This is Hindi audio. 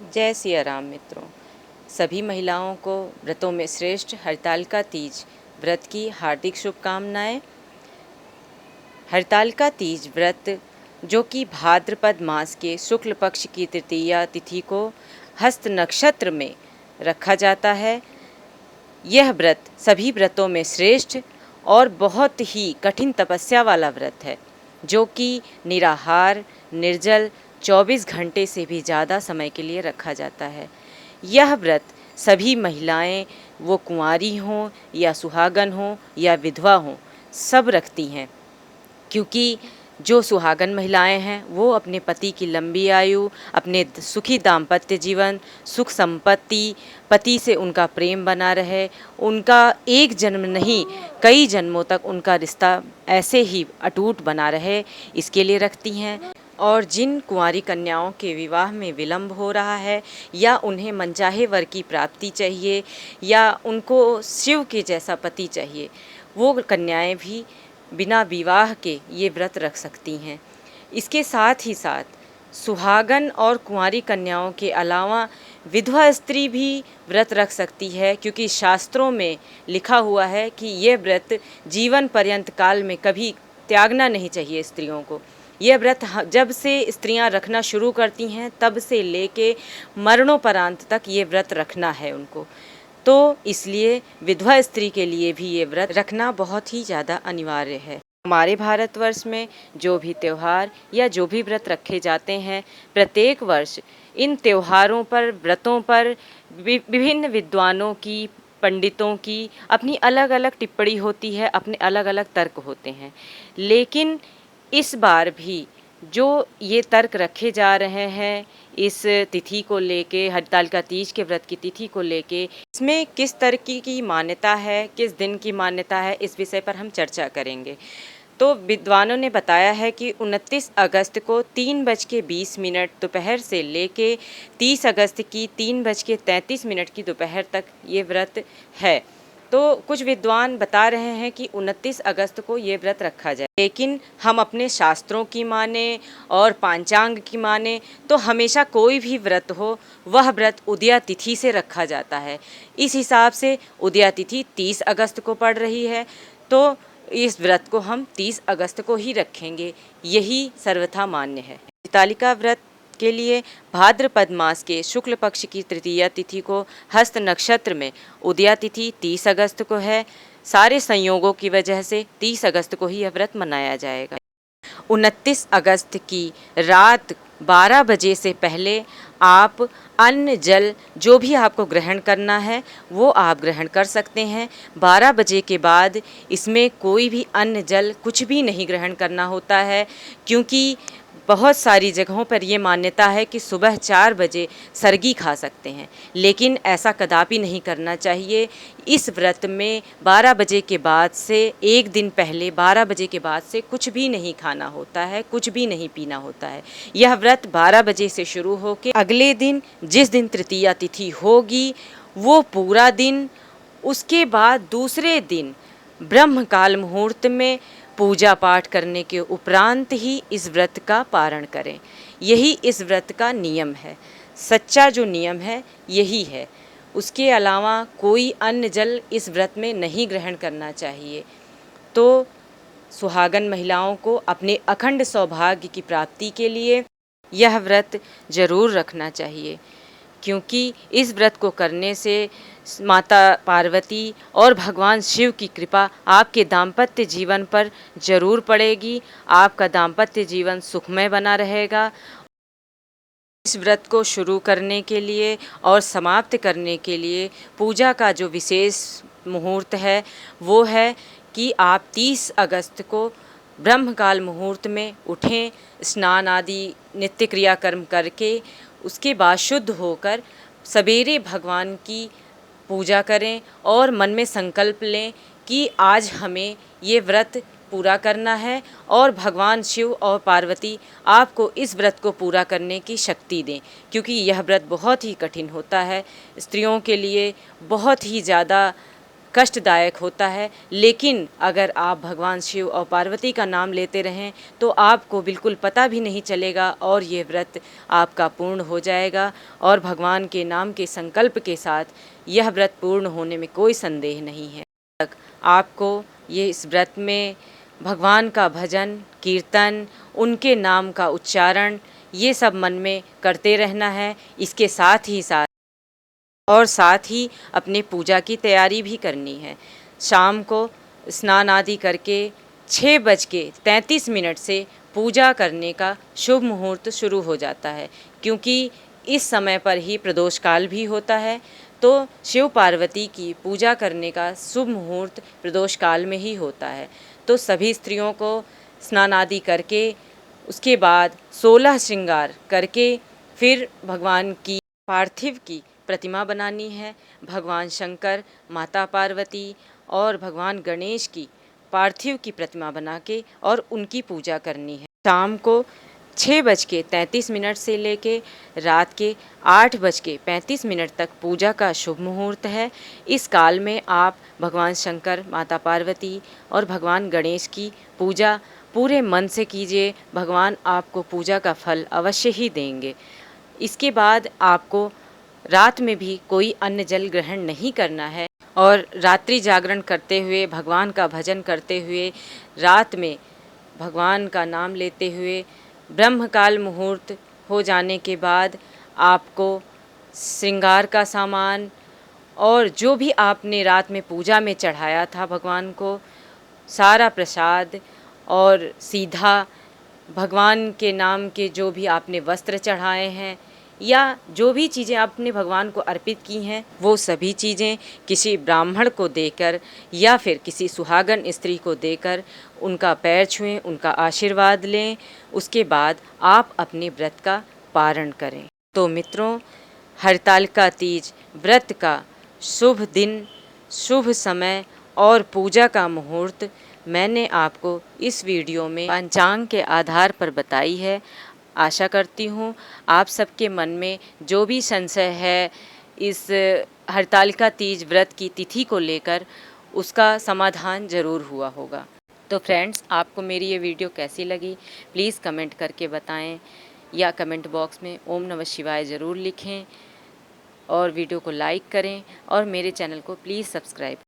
जय सिया राम मित्रों। सभी महिलाओं को व्रतों में श्रेष्ठ हरतालिका तीज व्रत की हार्दिक शुभकामनाएं। हरतालिका तीज व्रत जो कि भाद्रपद मास के शुक्ल पक्ष की तृतीया तिथि को हस्त नक्षत्र में रखा जाता है। यह व्रत सभी व्रतों में श्रेष्ठ और बहुत ही कठिन तपस्या वाला व्रत है, जो कि निराहार निर्जल 24 घंटे से भी ज़्यादा समय के लिए रखा जाता है। यह व्रत सभी महिलाएं, वो कुंवारी हों या सुहागन हों या विधवा हों, सब रखती हैं, क्योंकि जो सुहागन महिलाएं हैं वो अपने पति की लंबी आयु, अपने सुखी दाम्पत्य जीवन, सुख संपत्ति, पति से उनका प्रेम बना रहे, उनका एक जन्म नहीं कई जन्मों तक उनका रिश्ता ऐसे ही अटूट बना रहे, इसके लिए रखती हैं। और जिन कुंवारी कन्याओं के विवाह में विलंब हो रहा है या उन्हें मनचाहे वर की प्राप्ति चाहिए या उनको शिव के जैसा पति चाहिए, वो कन्याएं भी बिना विवाह के ये व्रत रख सकती हैं। इसके साथ ही साथ सुहागन और कुंवारी कन्याओं के अलावा विधवा स्त्री भी व्रत रख सकती है, क्योंकि शास्त्रों में लिखा हुआ है कि ये व्रत जीवन पर्यंत काल में कभी त्यागना नहीं चाहिए स्त्रियों को। यह व्रत जब से स्त्रियां रखना शुरू करती हैं तब से लेके मरणोपरांत तक ये व्रत रखना है उनको। तो इसलिए विधवा स्त्री के लिए भी ये व्रत रखना बहुत ही ज़्यादा अनिवार्य है। हमारे भारतवर्ष में जो भी त्यौहार या जो भी व्रत रखे जाते हैं, प्रत्येक वर्ष इन त्योहारों पर, व्रतों पर विभिन्न विद्वानों की, पंडितों की अपनी अलग अलग टिप्पणी होती है, अपने अलग अलग तर्क होते हैं। लेकिन इस बार भी जो ये तर्क रखे जा रहे हैं इस तिथि को लेके, हरतालिका तीज के व्रत की तिथि को लेके, इसमें किस तरह की मान्यता है, किस दिन की मान्यता है, इस विषय पर हम चर्चा करेंगे। तो विद्वानों ने बताया है कि 29 अगस्त को 3:20 दोपहर से लेके 30 अगस्त की 3:33 की दोपहर तक ये व्रत है। तो कुछ विद्वान बता रहे हैं कि 29 अगस्त को ये व्रत रखा जाए, लेकिन हम अपने शास्त्रों की माने और पांचांग की माने तो हमेशा कोई भी व्रत हो वह व्रत उदया तिथि से रखा जाता है। इस हिसाब से उदया तिथि 30 अगस्त को पड़ रही है, तो इस व्रत को हम 30 अगस्त को ही रखेंगे, यही सर्वथा मान्य है। हरतालिका व्रत के लिए भाद्रपद मास के शुक्ल पक्ष की तृतीया तिथि को हस्त नक्षत्र में उदया तिथि 30 अगस्त को है। सारे संयोगों की वजह से 30 अगस्त को ही यह व्रत मनाया जाएगा। 29 अगस्त की रात 12 बजे से पहले आप अन्न जल जो भी आपको ग्रहण करना है वो आप ग्रहण कर सकते हैं। 12 बजे के बाद इसमें कोई भी अन्न जल कुछ भी नहीं ग्रहण करना होता है, क्योंकि बहुत सारी जगहों पर ये मान्यता है कि सुबह 4 बजे सरगी खा सकते हैं, लेकिन ऐसा कदापि नहीं करना चाहिए। इस व्रत में 12 बजे के बाद से एक दिन पहले 12 बजे के बाद से कुछ भी नहीं खाना होता है, कुछ भी नहीं पीना होता है। यह व्रत 12 बजे से शुरू होकर अगले दिन जिस दिन तृतीया तिथि होगी वो पूरा दिन, उसके बाद दूसरे दिन ब्रह्मकाल मुहूर्त में पूजा पाठ करने के उपरांत ही इस व्रत का पारण करें। यही इस व्रत का नियम है, सच्चा जो नियम है यही है। उसके अलावा कोई अन्न जल इस व्रत में नहीं ग्रहण करना चाहिए। तो सुहागन महिलाओं को अपने अखंड सौभाग्य की प्राप्ति के लिए यह व्रत जरूर रखना चाहिए, क्योंकि इस व्रत को करने से माता पार्वती और भगवान शिव की कृपा आपके दाम्पत्य जीवन पर जरूर पड़ेगी। आपका दाम्पत्य जीवन सुखमय बना रहेगा। इस व्रत को शुरू करने के लिए और समाप्त करने के लिए पूजा का जो विशेष मुहूर्त है वो है कि आप 30 अगस्त को ब्रह्मकाल मुहूर्त में उठें, स्नान आदि नित्य क्रियाकर्म करके उसके बाद शुद्ध होकर सवेरे भगवान की पूजा करें और मन में संकल्प लें कि आज हमें ये व्रत पूरा करना है और भगवान शिव और पार्वती आपको इस व्रत को पूरा करने की शक्ति दें, क्योंकि यह व्रत बहुत ही कठिन होता है, स्त्रियों के लिए बहुत ही ज़्यादा कष्टदायक होता है, लेकिन अगर आप भगवान शिव और पार्वती का नाम लेते रहें तो आपको बिल्कुल पता भी नहीं चलेगा और ये व्रत आपका पूर्ण हो जाएगा। और भगवान के नाम के संकल्प के साथ यह व्रत पूर्ण होने में कोई संदेह नहीं है। आपको ये इस व्रत में भगवान का भजन, कीर्तन, उनके नाम का उच्चारण ये सब मन में करते रहना है। इसके साथ ही अपने पूजा की तैयारी भी करनी है। शाम को स्नान आदि करके 6:33 से पूजा करने का शुभ मुहूर्त शुरू हो जाता है, क्योंकि इस समय पर ही प्रदोष काल भी होता है। तो शिव पार्वती की पूजा करने का शुभ मुहूर्त प्रदोष काल में ही होता है। तो सभी स्त्रियों को स्नान आदि करके उसके बाद 16 श्रृंगार करके फिर भगवान की पार्थिव की प्रतिमा बनानी है। भगवान शंकर, माता पार्वती और भगवान गणेश की पार्थिव की प्रतिमा बना के और उनकी पूजा करनी है। शाम को 6:33 से लेके रात के 8:35 तक पूजा का शुभ मुहूर्त है। इस काल में आप भगवान शंकर, माता पार्वती और भगवान गणेश की पूजा पूरे मन से कीजिए। भगवान आपको पूजा का फल अवश्य ही देंगे। इसके बाद आपको रात में भी कोई अन्न जल ग्रहण नहीं करना है और रात्रि जागरण करते हुए, भगवान का भजन करते हुए, रात में भगवान का नाम लेते हुए ब्रह्मकाल मुहूर्त हो जाने के बाद आपको श्रृंगार का सामान और जो भी आपने रात में पूजा में चढ़ाया था भगवान को, सारा प्रसाद और सीधा भगवान के नाम के जो भी आपने वस्त्र चढ़ाए हैं या जो भी चीज़ें आपने भगवान को अर्पित की हैं, वो सभी चीज़ें किसी ब्राह्मण को देकर या फिर किसी सुहागन स्त्री को देकर उनका पैर छुएं, उनका आशीर्वाद लें। उसके बाद आप अपने व्रत का पारण करें। तो मित्रों, हरतालिका तीज व्रत का शुभ दिन, शुभ समय और पूजा का मुहूर्त मैंने आपको इस वीडियो में पंचांग के आधार पर बताई है। आशा करती हूँ आप सबके मन में जो भी संशय है इस हरतालिका तीज व्रत की तिथि को लेकर, उसका समाधान ज़रूर हुआ होगा। तो फ्रेंड्स, आपको मेरी ये वीडियो कैसी लगी प्लीज़ कमेंट करके बताएं या कमेंट बॉक्स में ओम नमः शिवाय ज़रूर लिखें और वीडियो को लाइक करें और मेरे चैनल को प्लीज़ सब्सक्राइब